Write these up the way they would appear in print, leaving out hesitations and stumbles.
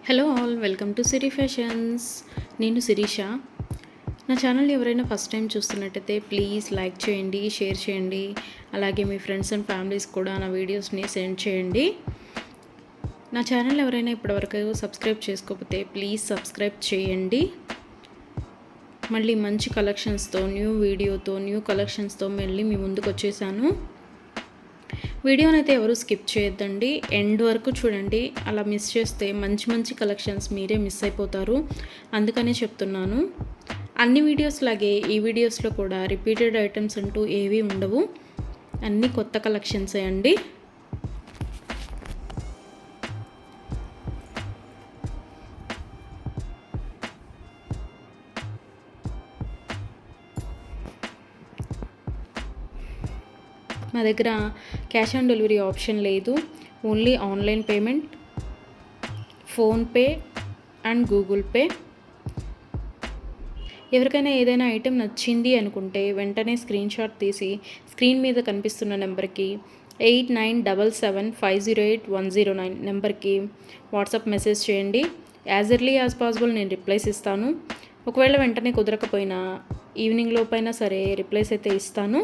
Hello all, welcome to Siri fashions. నేను శిరీష. నా channel ఎవరైనా ఫస్ట్ టైం చూస్తున్నట్టయితే ప్లీజ్ లైక్ చేయండి, షేర్ చేయండి. అలాగే మీ ఫ్రెండ్స్ అండ్ ఫ్యామిలీస్ కూడా నా వీడియోస్ని సెండ్ చేయండి. నా ఛానల్ ఎవరైనా ఇప్పటివరకు సబ్స్క్రైబ్ చేసుకోకపోతే ప్లీజ్ సబ్స్క్రైబ్ చేయండి. మళ్ళీ మంచి కలెక్షన్స్తో, న్యూ వీడియోతో, న్యూ కలెక్షన్స్తో మళ్ళీ మీ ముందుకు వచ్చేసాను. వీడియోని అయితే ఎవరు స్కిప్ చేయొద్దండి, ఎండ్ వరకు చూడండి. అలా మిస్ చేస్తే మంచి మంచి కలెక్షన్స్ మీరే మిస్ అయిపోతారు. అందుకనే చెప్తున్నాను. అన్ని వీడియోస్ లాగే ఈ వీడియోస్లో కూడా రిపీటెడ్ ఐటమ్స్ అంటూ ఏవీ ఉండవు, అన్నీ కొత్త కలెక్షన్సే అండి. మా దగ్గర క్యాష్ ఆన్ డెలివరీ ఆప్షన్ లేదు, only online payment, PhonePe and Google pay. ఎవరికైనా ఏదైనా ఐటెం నచ్చింది అనుకుంటే వెంటనే స్క్రీన్ షాట్ తీసి స్క్రీన్ మీద కనిపిస్తున్న నెంబర్కి 8977508109 నెంబర్కి వాట్సాప్ మెసేజ్ చేయండి. యాజ్ ఎర్లీ యాజ్ పాసిబుల్ నేను రిప్లైస్ ఇస్తాను. ఒకవేళ వెంటనే కుదరకపోయినా ఈవినింగ్ లోపైనా సరే రిప్లైస్ అయితే ఇస్తాను.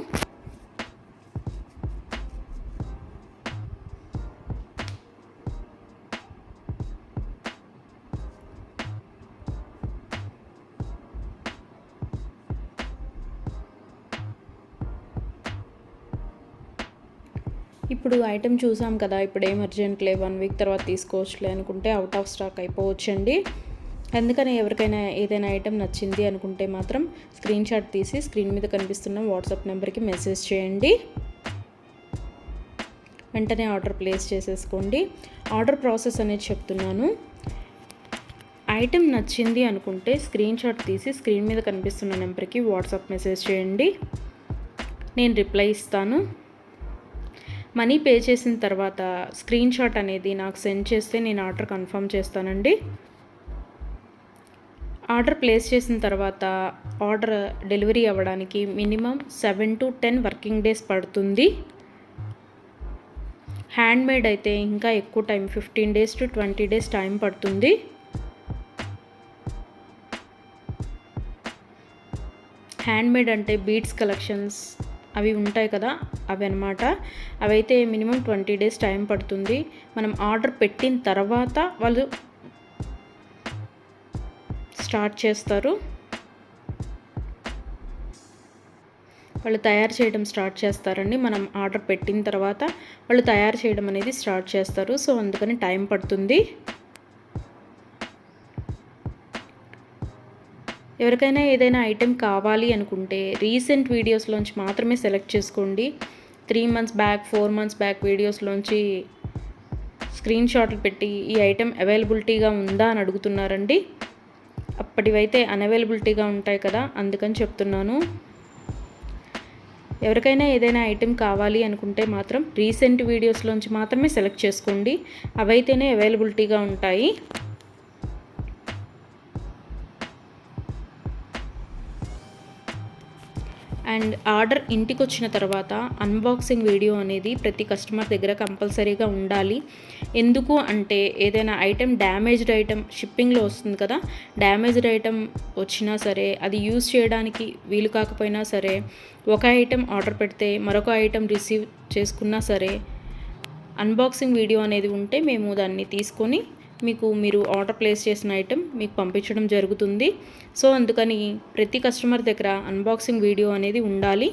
ఇప్పుడు ఐటెం చూసాం కదా, ఇప్పుడు ఏం అర్జెంట్లే, 1 వీక్ తర్వాత తీసుకోవచ్చులే అనుకుంటే అవుట్ ఆఫ్ స్టాక్ అయిపోవచ్చండి. అందుకని ఎవరికైనా ఏదైనా ఐటెం నచ్చింది అనుకుంటే మాత్రం స్క్రీన్ షాట్ తీసి స్క్రీన్ మీద కనిపిస్తున్న వాట్సాప్ నెంబర్కి మెసేజ్ చేయండి. వెంటనే ఆర్డర్ ప్లేస్ చేసేసుకోండి. ఆర్డర్ ప్రాసెస్ అనేది చెప్తున్నాను. ఐటెం నచ్చింది అనుకుంటే స్క్రీన్ షాట్ తీసి స్క్రీన్ మీద కనిపిస్తున్న నెంబర్కి వాట్సాప్ మెసేజ్ చేయండి, నేను రిప్లై ఇస్తాను. మనీ పే చేసిన తర్వాత స్క్రీన్ షాట్ అనేది నాకు సెండ్ చేస్తే నేను ఆర్డర్ కన్ఫర్మ్ చేస్తానండి. ఆర్డర్ ప్లేస్ చేసిన తర్వాత ఆర్డర్ డెలివరీ అవ్వడానికి మినిమం 7 to 10 వర్కింగ్ డేస్ పడుతుంది. హ్యాండ్మేడ్ అయితే ఇంకా ఎక్కువ time, 15 days to 20 days time పడుతుంది. హ్యాండ్మేడ్ అంటే బీడ్స్ కలెక్షన్స్ అవి ఉంటాయి కదా, అవి అనమాట. అవైతే మినిమం 20 days టైం పడుతుంది. మనం ఆర్డర్ పెట్టిన తర్వాత వాళ్ళు స్టార్ట్ చేస్తారు, వాళ్ళు తయారు చేయడం స్టార్ట్ చేస్తారండి. మనం ఆర్డర్ పెట్టిన తర్వాత వాళ్ళు తయారు చేయడం అనేది స్టార్ట్ చేస్తారు. సో అందుకని టైం పడుతుంది. ఎవరికైనా ఏదైనా ఐటెం కావాలి అనుకుంటే రీసెంట్ వీడియోస్లోంచి మాత్రమే సెలెక్ట్ చేసుకోండి. 3 months బ్యాక్, 4 months బ్యాక్ వీడియోస్లోంచి స్క్రీన్ షాట్లు పెట్టి ఈ ఐటెం అవైలబిలిటీగా ఉందా అని అడుగుతున్నారండి. అప్పటివైతే అన్అవైలబిలిటీగా ఉంటాయి కదా, అందుకని చెప్తున్నాను. ఎవరికైనా ఏదైనా ఐటెం కావాలి అనుకుంటే మాత్రం రీసెంట్ వీడియోస్లోంచి మాత్రమే సెలెక్ట్ చేసుకోండి, అవైతేనే అవైలబిలిటీగా ఉంటాయి. అండ్ ఆర్డర్ ఇంటికి వచ్చిన తర్వాత అన్బాక్సింగ్ వీడియో అనేది ప్రతి కస్టమర్ దగ్గర కంపల్సరీగా ఉండాలి. ఎందుకు అంటే ఏదైనా ఐటెం డ్యామేజ్డ్ ఐటెం షిప్పింగ్లో వస్తుంది కదా, డ్యామేజ్డ్ ఐటెం వచ్చినా సరే అది యూజ్ చేయడానికి వీలు కాకపోయినా సరే, ఒక ఐటెం ఆర్డర్ పెడితే మరొక ఐటెం రిసీవ్ చేసుకున్నా సరే అన్బాక్సింగ్ వీడియో అనేది ఉంటే మేము దాన్ని తీసుకొని మీరు ఆర్డర్ ప్లేస్ చేసిన ఐటెం మీకు పంపించడం జరుగుతుంది. సో అందుకని ప్రతి కస్టమర్ దగ్గర అన్బాక్సింగ్ వీడియో అనేది ఉండాలి.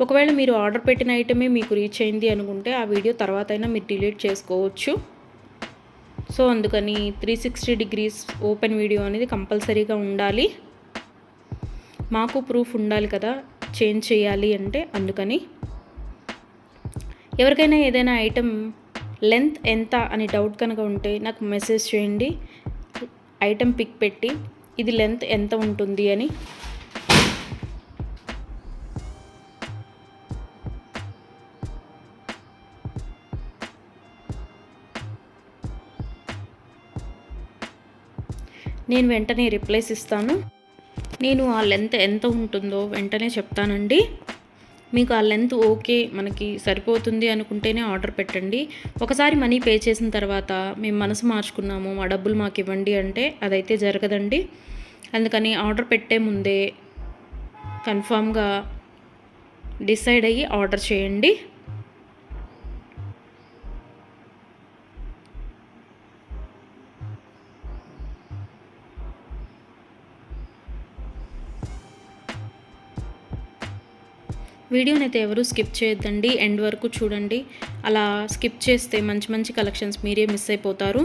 ఒకవేళ మీరు ఆర్డర్ పెట్టిన ఐటమే మీకు రీచ్ అయింది అనుకుంటే ఆ వీడియో తర్వాత అయినా మీరు డిలీట్ చేసుకోవచ్చు. సో అందుకని 360 degrees ఓపెన్ వీడియో అనేది కంపల్సరీగా ఉండాలి. మాకు ప్రూఫ్ ఉండాలి కదా చేంజ్ చేయాలి అంటే, అందుకని. ఎవరికైనా ఏదైనా ఐటెం లెంత్ ఎంత అని డౌట్ కనుక ఉంటే నాకు మెసేజ్ చేయండి, ఐటెం పిక్ పెట్టి ఇది లెంత్ ఎంత ఉంటుంది అని. నేను వెంటనే రిప్లైస్ ఇస్తాను. నేను ఆ లెంత్ ఎంత ఉంటుందో వెంటనే చెప్తానండి. మీకు ఆ లెంత్ ఓకే, మనకి సరిపోతుంది అనుకుంటేనే ఆర్డర్ పెట్టండి. ఒకసారి మనీ పే చేసిన తర్వాత మేము మనసు మార్చుకున్నాము, మా డబ్బులు మాకు ఇవ్వండి అంటే అదైతే జరగదండి. అందుకని ఆర్డర్ పెట్టే ముందే కన్ఫామ్గా డిసైడ్ అయ్యి ఆర్డర్ చేయండి. వీడియోని అయితే ఎవరు స్కిప్ చేయొద్దండి, ఎండ్ వరకు చూడండి. అలా స్కిప్ చేస్తే మంచి మంచి కలెక్షన్స్ మీరే మిస్ అయిపోతారు.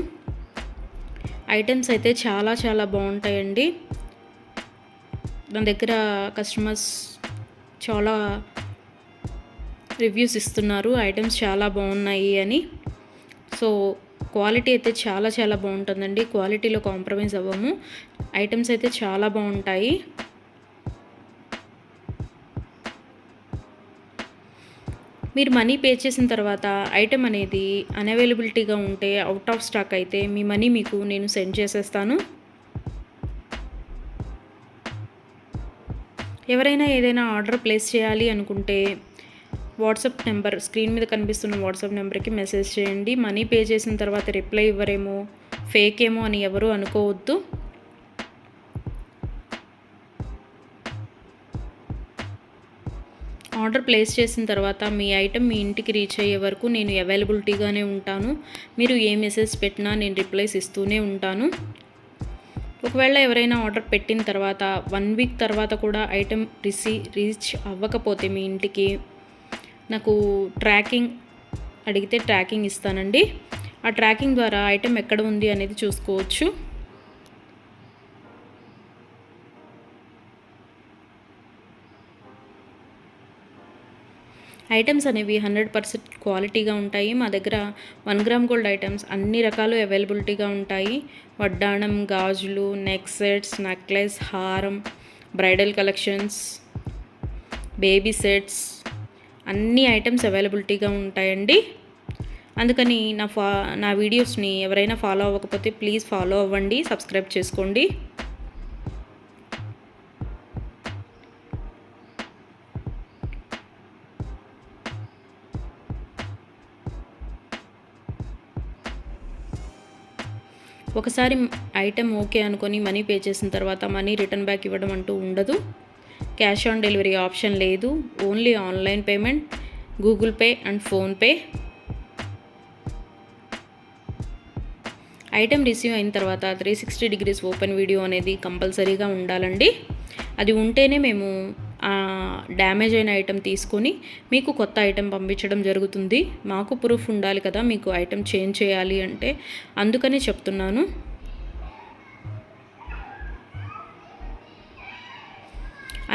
ఐటమ్స్ అయితే చాలా చాలా బాగుంటాయండి. నా దగ్గర కస్టమర్స్ చాలా రివ్యూస్ ఇస్తున్నారు ఐటమ్స్ చాలా బాగున్నాయి అని. సో క్వాలిటీ అయితే చాలా చాలా బాగుంటుందండి, క్వాలిటీలో కాంప్రమైజ్ అవ్వము. ఐటమ్స్ అయితే చాలా బాగుంటాయి. మీరు మనీ పే చేసిన తర్వాత ఐటెం అనేది అన్అవైలబిలిటీగా ఉంటే, అవుట్ ఆఫ్ స్టాక్ అయితే మీ మనీ మీకు నేను సెండ్ చేసేస్తాను. ఎవరైనా ఏదైనా ఆర్డర్ ప్లేస్ చేయాలి అనుకుంటే వాట్సాప్ నెంబర్, స్క్రీన్ మీద కనిపిస్తున్న వాట్సాప్ నెంబర్కి మెసేజ్ చేయండి. మనీ పే చేసిన తర్వాత రిప్లై ఇవ్వరేమో, ఫేక్ ఏమో అని ఎవరు అనుకోవద్దు. ఆర్డర్ ప్లేస్ చేసిన తర్వాత మీ ఐటెం మీ ఇంటికి రీచ్ అయ్యే వరకు నేను అవైలబిలిటీగానే ఉంటాను. మీరు ఏ మెసేజ్ పెట్టినా నేను రిప్లైస్ ఇస్తూనే ఉంటాను. ఒకవేళ ఎవరైనా ఆర్డర్ పెట్టిన తర్వాత 1 వీక్ తర్వాత కూడా ఐటెం రీచ్ అవ్వకపోతే మీ ఇంటికి నాకు ట్రాకింగ్ అడిగితే ట్రాకింగ్ ఇస్తానండి. ఆ ట్రాకింగ్ ద్వారా ఐటెం ఎక్కడ ఉంది అనేది చూసుకోవచ్చు. ఐటమ్స్ అనేవి 100% క్వాలిటీగా ఉంటాయి. మా దగ్గర 1 గ్రామ్ గోల్డ్ ఐటమ్స్ అన్ని రకాలు అవైలబిలిటీగా ఉంటాయి. వడ్డాణం, గాజులు, నెక్ సెట్స్, నెక్లెస్, హారం, బ్రైడల్ కలెక్షన్స్, బేబీ సెట్స్, అన్ని ఐటమ్స్ అవైలబిలిటీగా ఉంటాయండి. అందుకని నా వీడియోస్ని ఎవరైనా ఫాలో అవ్వకపోతే ప్లీజ్ ఫాలో అవ్వండి, సబ్స్క్రైబ్ చేసుకోండి. ఒకసారి ఐటెం ఓకే అనుకొని మనీ పే చేసిన తర్వాత మనీ రిటర్న్ బ్యాక్ ఇవ్వడం అంటూ ఉండదు. క్యాష్ ఆన్ డెలివరీ ఆప్షన్ లేదు. Only online payment, Google pay and PhonePe. Item receive అయిన తర్వాత 360 డిగ్రీస్ ఓపెన్ వీడియో అనేది కంపల్సరీగా ఉండాలండి. అది ఉంటేనే మేము డ్యామేజ్ అయిన ఐటెం తీసుకొని మీకు కొత్త ఐటెం పంపించడం జరుగుతుంది. మాకు ప్రూఫ్ ఉండాలి కదా మీకు ఐటెం చేంజ్ చేయాలి అంటే, అందుకని చెప్తున్నాను.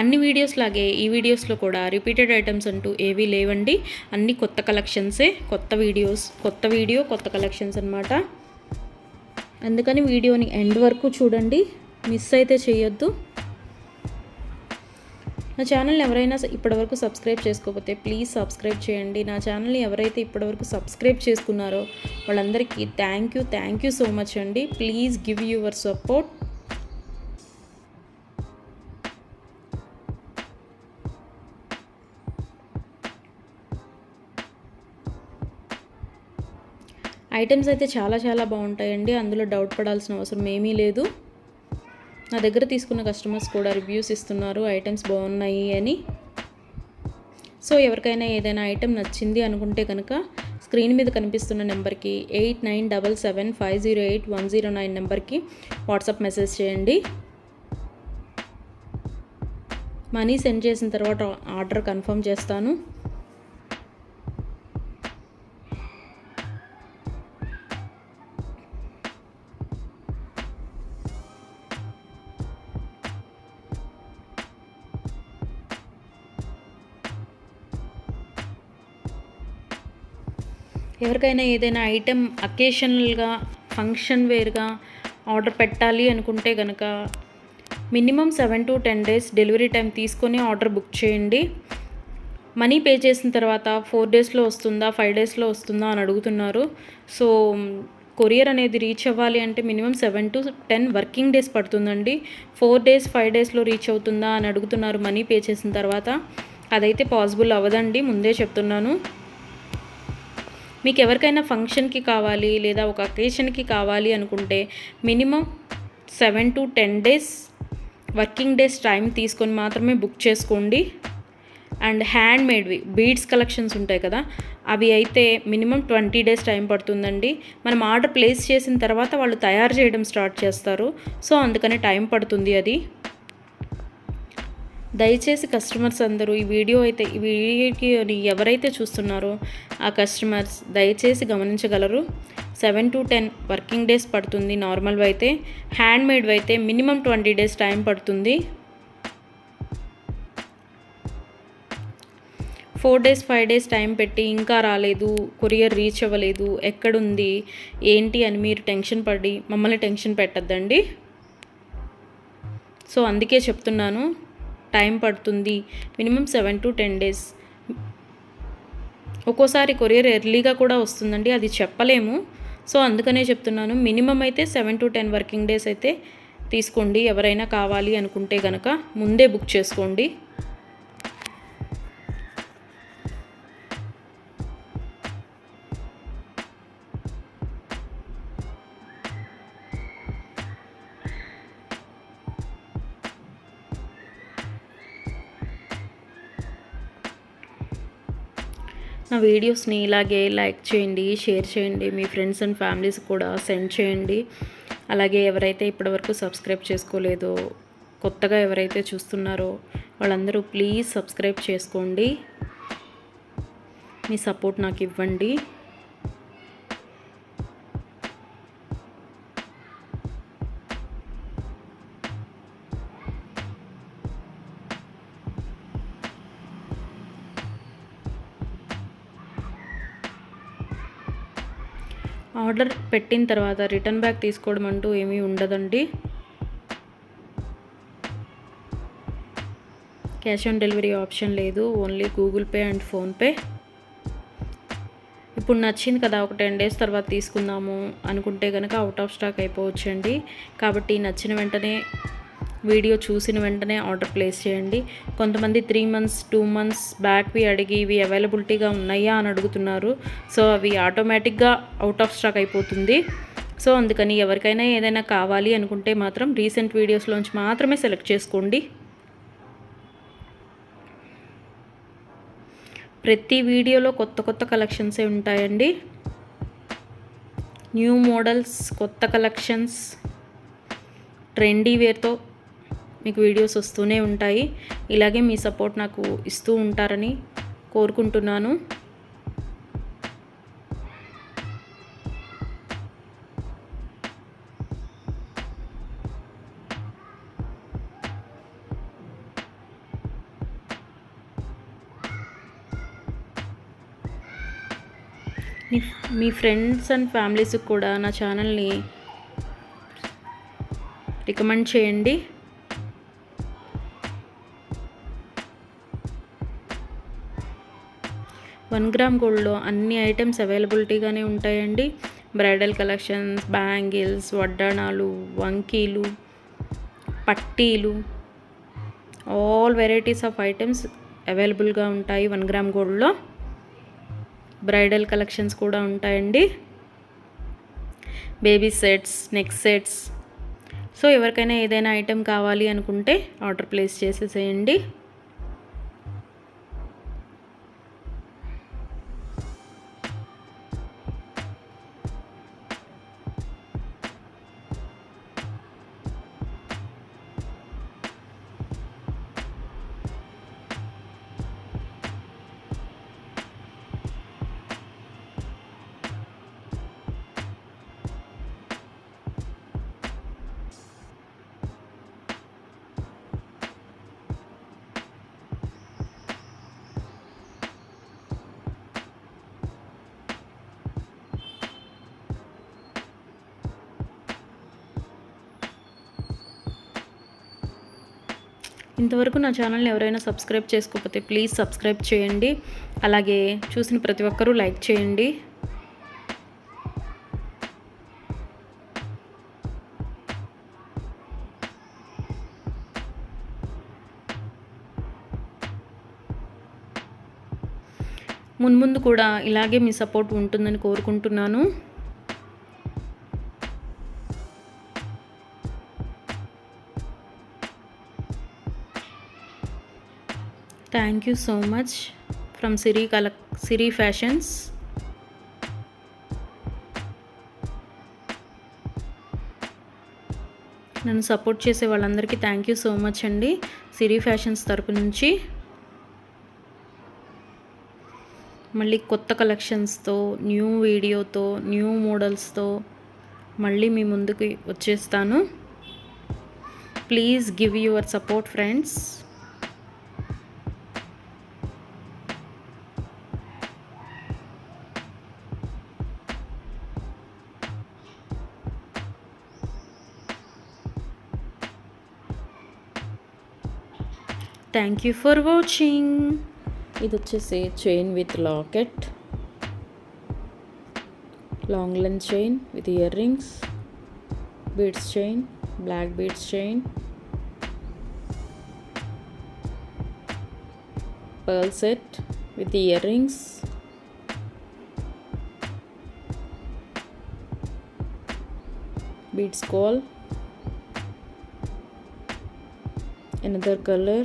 అన్ని వీడియోస్ లాగే ఈ వీడియోస్లో కూడా రిపీటెడ్ ఐటమ్స్ అంటూ ఏవీ లేవండి. అన్ని కొత్త కలెక్షన్సే, కొత్త వీడియో కొత్త కలెక్షన్స్ అన్నమాట. అందుకని వీడియోని ఎండ్ వరకు చూడండి, మిస్ అయితే చేయొద్దు. నా ఛానల్ని ఎవరైనా ఇప్పటివరకు సబ్స్క్రైబ్ చేసుకోకపోతే ప్లీజ్ సబ్స్క్రైబ్ చేయండి. నా ఛానల్ని ఎవరైతే ఇప్పటివరకు సబ్స్క్రైబ్ చేసుకున్నారో వాళ్ళందరికీ థ్యాంక్ యూ సో మచ్ అండి. Please give your support. Items అయితే చాలా చాలా బాగుంటాయండి, అందులో డౌట్ పడాల్సిన అవసరం ఏమీ లేదు. నా దగ్గర తీసుకున్న కస్టమర్స్ కూడా రివ్యూస్ ఇస్తున్నారు ఐటమ్స్ బాగున్నాయి అని. సో ఎవరికైనా ఏదైనా ఐటెం నచ్చింది అనుకుంటే కనుక స్క్రీన్ మీద కనిపిస్తున్న నెంబర్కి 8977508109 నెంబర్కి వాట్సాప్ మెసేజ్ చేయండి. మనీ సెండ్ చేసిన తర్వాత ఆర్డర్ కన్ఫర్మ్ చేస్తాను. ఎవరికైనా ఏదైనా ఐటెం అకేషనల్గా, ఫంక్షన్ వేర్గా ఆర్డర్ పెట్టాలి అనుకుంటే కనుక minimum 7 to 10 days delivery time తీసుకొని ఆర్డర్ బుక్ చేయండి. మనీ పే చేసిన తర్వాత 4 daysలో వస్తుందా, 5 daysలో వస్తుందా అని అడుగుతున్నారు. సో కొరియర్ అనేది రీచ్ అవ్వాలి అంటే మినిమం 7 to 10 వర్కింగ్ డేస్ పడుతుందండి. 4 days 5 daysలో రీచ్ అవుతుందా అని అడుగుతున్నారు మనీ పే చేసిన తర్వాత. అదైతే పాసిబుల్ అవ్వదండి, ముందే చెప్తున్నాను. మీకు ఎవరికైనా ఫంక్షన్కి కావాలి లేదా ఒక అకేషన్కి కావాలి అనుకుంటే minimum 7 to 10 days working days time తీసుకొని మాత్రమే బుక్ చేసుకోండి. అండ్ హ్యాండ్ మేడ్వి బీడ్స్ కలెక్షన్స్ ఉంటాయి కదా, అవి అయితే మినిమం 20 డేస్ టైం పడుతుందండి. మనం ఆర్డర్ ప్లేస్ చేసిన తర్వాత వాళ్ళు తయారు చేయడం స్టార్ట్ చేస్తారు. సో అందుకని టైం పడుతుంది అది. దయచేసి కస్టమర్స్ అందరూ ఈ వీడియోకి ఎవరైతే చూస్తున్నారో ఆ కస్టమర్స్ దయచేసి గమనించగలరు. 7 to 10 వర్కింగ్ డేస్ పడుతుంది నార్మల్వి అయితే. హ్యాండ్ మేడ్వి అయితే మినిమం 20 డేస్ టైం పడుతుంది. 4 days 5 days టైం పెట్టి ఇంకా రాలేదు, కొరియర్ రీచ్ అవ్వలేదు, ఎక్కడుంది ఏంటి అని మీరు టెన్షన్ పడి మమ్మల్ని టెన్షన్ పెట్టద్దండి. సో అందుకే చెప్తున్నాను, టైం పడుతుంది మినిమం 7 to 10 డేస్. ఒక్కోసారి కొరియర్ ఎర్లీగా కూడా వస్తుందండి, అది చెప్పలేము. సో అందుకనే చెప్తున్నాను, మినిమం అయితే 7 to 10 వర్కింగ్ డేస్ అయితే తీసుకోండి. ఎవరైనా కావాలి అనుకుంటే కనుక ముందే బుక్ చేసుకోండి. నా వీడియోస్ని ఇలాగే లైక్ చేయండి, షేర్ చేయండి, మీ ఫ్రెండ్స్ అండ్ ఫ్యామిలీస్ కూడా సెండ్ చేయండి. అలాగే ఎవరైతే ఇప్పటివరకు సబ్స్క్రైబ్ చేసుకోలేదో, కొత్తగా ఎవరైతే చూస్తున్నారో వాళ్ళందరూ ప్లీజ్ సబ్స్క్రైబ్ చేసుకోండి. మీ సపోర్ట్ నాకు ఇవ్వండి. ఆర్డర్ పెట్టిన తర్వాత రిటర్న్ బ్యాక్ తీసుకోవడం అంటూ ఏమీ ఉండదండి. క్యాష్ ఆన్ డెలివరీ ఆప్షన్ లేదు, only Google pay and PhonePe. ఇప్పుడు నచ్చింది కదా, ఒక 10 days తర్వాత తీసుకుందాము అనుకుంటే కనుక అవుట్ ఆఫ్ స్టాక్ అయిపోవచ్చండి. కాబట్టి నచ్చిన వెంటనే, వీడియో చూసిన వెంటనే ఆర్డర్ ప్లేస్ చేయండి. కొంతమంది 3 months 2 months బ్యాక్వి అడిగి ఇవి అవైలబిలిటీగా ఉన్నాయా అని అడుగుతున్నారు. సో అవి ఆటోమేటిక్గా అవుట్ ఆఫ్ స్టాక్ అయిపోతుంది. సో అందుకని ఎవరికైనా ఏదైనా కావాలి అనుకుంటే మాత్రం రీసెంట్ వీడియోస్లోంచి మాత్రమే సెలెక్ట్ చేసుకోండి. ప్రతి వీడియోలో కొత్త కొత్త కలెక్షన్సే ఉంటాయండి. న్యూ మోడల్స్, కొత్త కలెక్షన్స్, ట్రెండీ వేర్తో మీకు వీడియోస్ వస్తూనే ఉంటాయి. ఇలాగే మీ సపోర్ట్ నాకు ఇస్తూ ఉంటారని కోరుకుంటున్నాను. మీ ఫ్రెండ్స్ అండ్ ఫ్యామిలీస్కి కూడా నా ఛానల్ని రికమెండ్ చేయండి. వన్ గ్రామ్ గోల్డ్లో అన్ని ఐటమ్స్ అవైలబిలిటీగానే ఉంటాయండి. బ్రైడల్ కలెక్షన్స్, బ్యాంగిల్స్, వడ్డాణాలు, వంకీలు, పట్టీలు, ఆల్ వెరైటీస్ ఆఫ్ ఐటమ్స్ అవైలబుల్గా ఉంటాయి 1 గ్రామ్ గోల్డ్లో. బ్రైడల్ కలెక్షన్స్ కూడా ఉంటాయండి. Baby sets, neck sets. So ఎవరికైనా ఏదైనా ఐటెం కావాలి అనుకుంటే ఆర్డర్ ప్లేస్ చేసేసేయండి. ఇంతవరకు నా ఛానల్ని ఎవరైనా సబ్స్క్రైబ్ చేసుకోకపోతే ప్లీజ్ సబ్స్క్రైబ్ చేయండి. అలాగే చూసిన ప్రతి ఒక్కరూ లైక్ చేయండి. మున్ముందు కూడా ఇలాగే మీ సపోర్ట్ ఉంటుందని కోరుకుంటున్నాను. Thank you so much from Siri fashions. నన్ను సపోర్ట్ చేసే వాళ్ళందరికీ థ్యాంక్ యూ సో మచ్ అండి సిరి ఫ్యాషన్స్ తరపు నుంచి. మళ్ళీ కొత్త కలెక్షన్స్తో, న్యూ వీడియోతో, న్యూ మోడల్స్తో మళ్ళీ మీ ముందుకు వచ్చేస్తాను. Please give your support friends. Thank you for watching. ఇది వచ్చేసి chain with locket, long length chain with earrings, beads chain, black beads chain, pearl set with earrings, beads call, another color,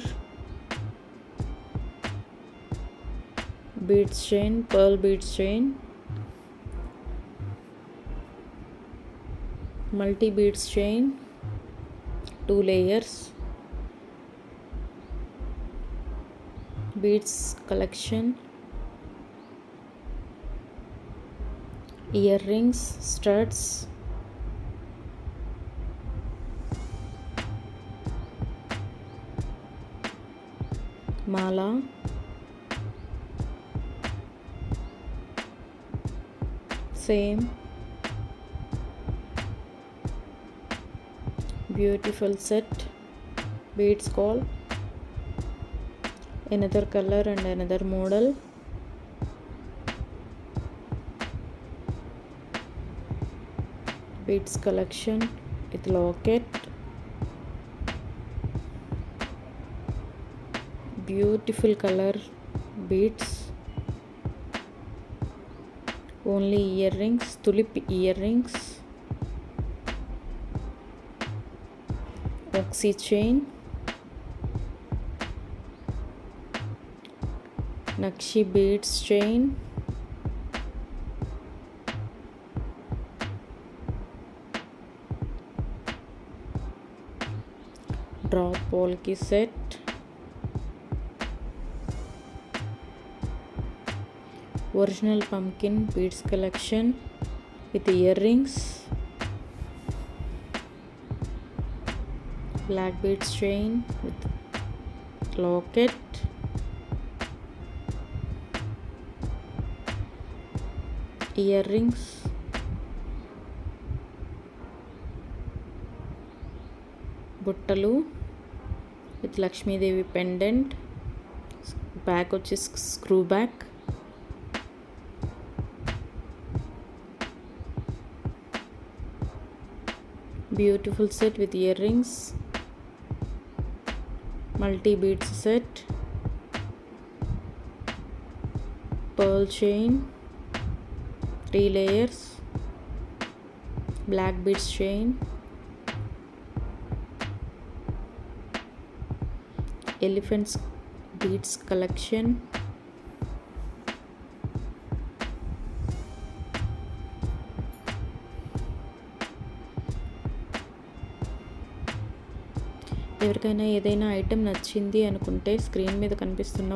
beads chain, pearl beads chain, multi beads chain, 2 layers, beads collection, earrings, studs, mala, same beautiful set, beads call, another color and another model, beads collection with locket, beautiful color beads, only earrings, tulip earrings, oxy chain, Nakshi beads chain, drop polki set, original pumpkin beads collection with earrings, black beads chain with locket, earrings, buttalu with Lakshmi Devi pendant, back వచ్చి screw back, beautiful set with earrings, multi beads set, pearl chain, 3 layers, black beads chain, elephants beads collection, ఎవరికైనా ఏదైనా item నచ్చింది అనుకుంటే screen మీద కనిపిస్తున్న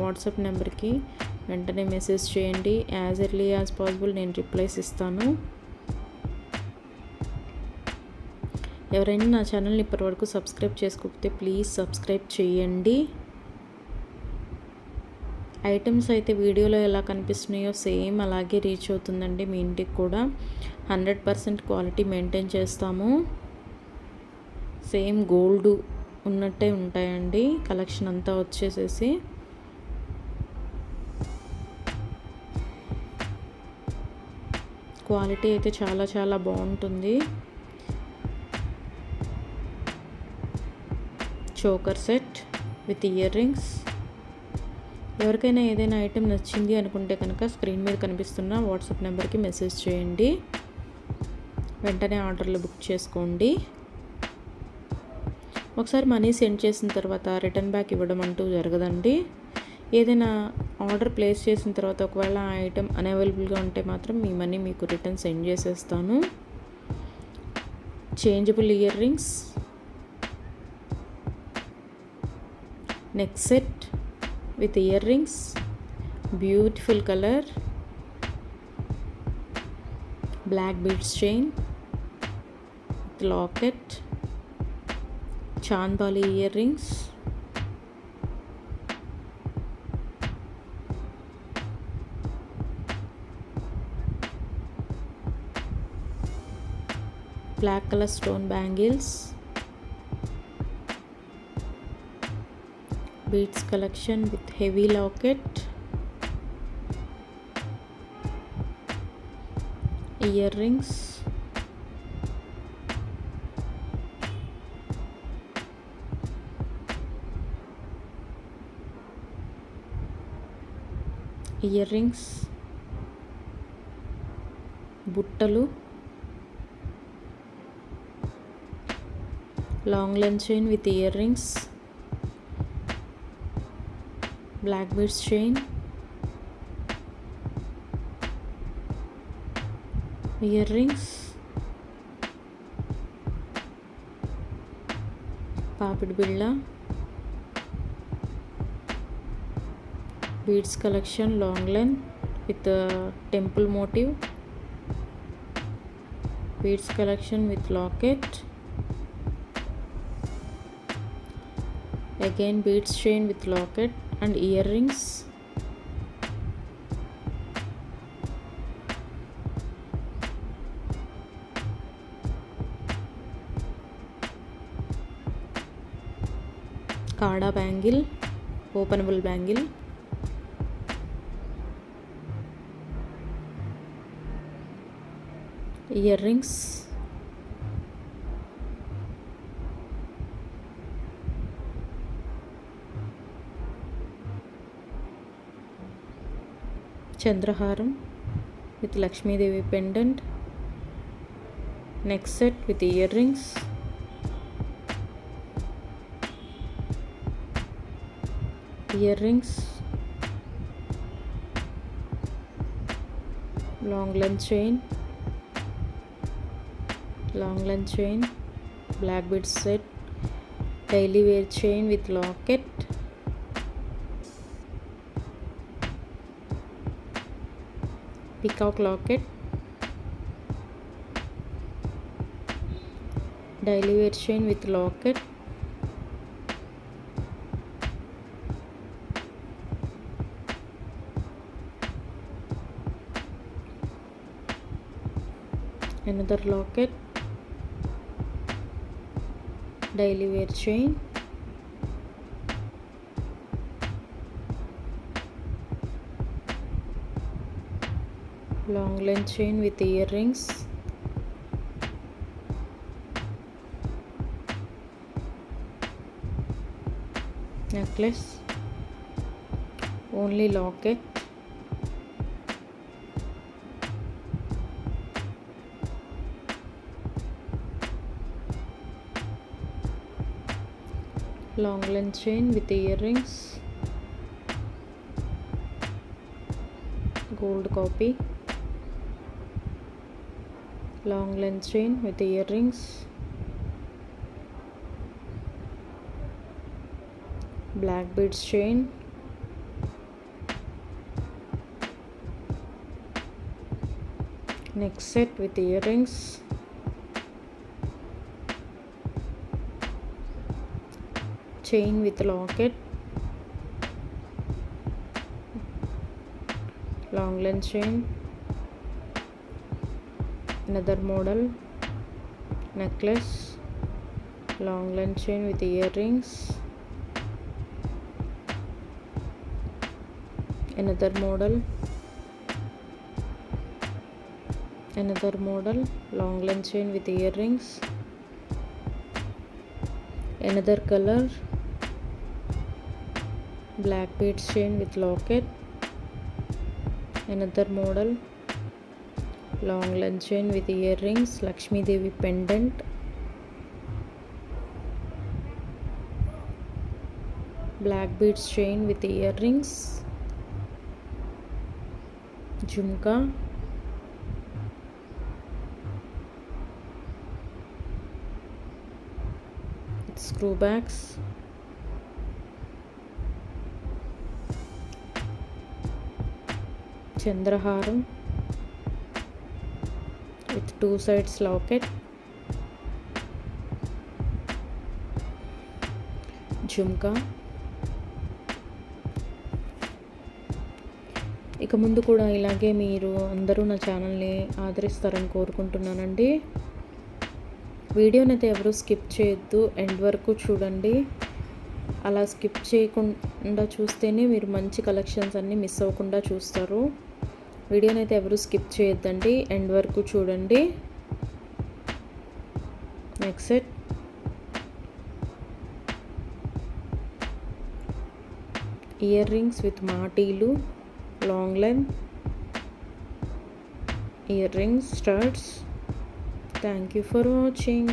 WhatsApp నెంబర్కి వెంటనే message చేయండి. యాజ్ ఎర్లీ యాజ్ పాసిబుల్ నేను రిప్లైస్ ఇస్తాను. ఎవరైనా నా ఛానల్ని ఇప్పటివరకు సబ్స్క్రైబ్ చేసుకోకపోతే ప్లీజ్ సబ్స్క్రైబ్ చేయండి. ఐటమ్స్ అయితే వీడియోలో ఎలా కనిపిస్తున్నాయో సేమ్ అలాగే రీచ్ అవుతుందండి మీ ఇంటికి కూడా. 100% క్వాలిటీ మెయింటైన్ చేస్తాము. సేమ్ గోల్డ్ ఉన్నట్టే ఉంటాయండి కలెక్షన్ అంతా వచ్చేసేసి. క్వాలిటీ అయితే చాలా చాలా బాగుంటుంది. Choker set with ear rings, ఎవరికైనా ఏదైనా ఐటెం నచ్చింది అనుకుంటే కనుక స్క్రీన్ మీద కనిపిస్తున్న వాట్సాప్ నెంబర్కి మెసేజ్ చేయండి, వెంటనే ఆర్డర్లు బుక్ చేసుకోండి. ఒకసారి మనీ సెండ్ చేసిన తర్వాత రిటర్న్ బ్యాక్ ఇవ్వడం అంటూ జరగదండి. ఏదైనా ఆర్డర్ ప్లేస్ చేసిన తర్వాత ఒకవేళ ఆ ఐటెం అన్అవైలబుల్గా ఉంటే మాత్రం మీ మనీ మీకు రిటర్న్ సెండ్ చేసేస్తాను. Changeable earrings, neck set with earrings, beautiful colour, black beads chain with locket, chandbali earrings, black colour stone bangles, beads collection with heavy locket, earrings, బుట్టలు, long length chain with earrings, black beads chain, earrings, papid billa, beads collection long length with a temple motif, beads collection with locket, again beads chain with locket and earrings, kada bangle, openable bangle, earrings, చంద్రహారం with Lakshmi Devi pendant, neck set with earrings, long length chain, black bead set, daily wear chain with locket, peacock locket, daily wear chain with locket, another locket, daily wear chain, long length chain with earrings, necklace, only locket, long length chain with earrings, gold copy, long length chain with earrings, black beads chain, neck set with earrings, chain with locket, long length chain, another model, necklace, long length chain with earrings, another model, long length chain with earrings, another color, black beads chain with locket, another model, long length chain with earrings, Lakshmi Devi pendant, black beads chain with earrings, jhumka, screw backs, chandraharam with two sides locket, jhumka. ఇక ముందు కూడా ఇలాగే మీరు అందరూ నా ఛానల్ని ఆదరిస్తారని కోరుకుంటున్నానండి. వీడియోని అయితే ఎవరు స్కిప్ చేయొద్దు, ఎండ్ వరకు చూడండి. అలా స్కిప్ చేయకుండా చూస్తేనే మీరు మంచి కలెక్షన్స్ అన్నీ మిస్ అవ్వకుండా చూస్తారు. వీడియోని అయితే ఎవరు స్కిప్ చేయొద్దండి, ఎండ్ వరకు చూడండి. Next set, earrings with మాటీలు, long length, earrings, studs. Thank you for watching.